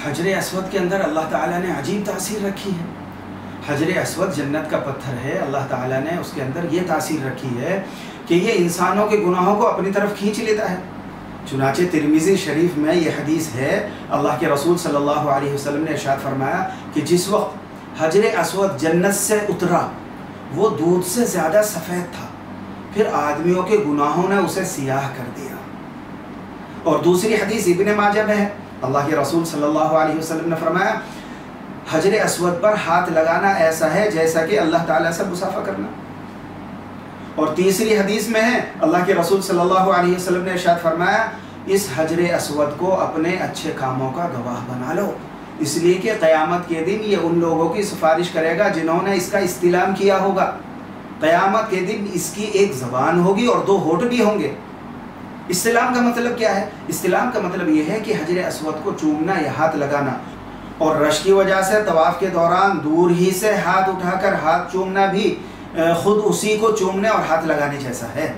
حجر اسود کے اندر اللہ تعالیٰ نے عجیب تاثیر رکھی ہے۔ حجر اسود جنت کا پتھر ہے، اللہ تعالیٰ نے اس کے اندر یہ تاثیر رکھی ہے کہ یہ انسانوں کے گناہوں کو اپنی طرف کھینچ لیتا ہے۔ چنانچہ ترمذی شریف میں یہ حدیث ہے، اللہ کے رسول صلی اللہ علیہ وسلم نے ارشاد فرمایا کہ جس وقت حجر اسود جنت سے اترا وہ دودھ سے زیادہ سفید تھا، پھر آدمیوں کے گناہوں نے اسے سیاہ کر دیا۔ اور دوسری حدیث ابن ماجہ میں ہے، اللہ کے رسول صلی اللہ علیہ وسلم نے فرمایا حجر اسود پر ہاتھ لگانا ایسا ہے جیسا کہ اللہ تعالیٰ سے مصافحہ کرنا۔ اور تیسری حدیث میں ہے، اللہ کے رسول صلی اللہ علیہ وسلم نے ارشاد فرمایا اس حجر اسود کو اپنے اچھے کاموں کا گواہ بنا لو، اس لیے کہ قیامت کے دن یہ ان لوگوں کی سفارش کرے گا جنہوں نے اس کا استلام کیا ہوگا۔ قیامت کے دن اس کی ایک زبان ہوگی اور دو ہونٹ بھی ہوں گے۔ استلام کا مطلب کیا ہے؟ استلام کا مطلب یہ ہے کہ حجر اسود کو چومنا یا ہاتھ لگانا، اور رش کی وجہ سے طواف کے دوران دور ہی سے ہاتھ اٹھا کر ہاتھ چومنا بھی خود اسی کو چومنے اور ہاتھ لگانے جیسا ہے۔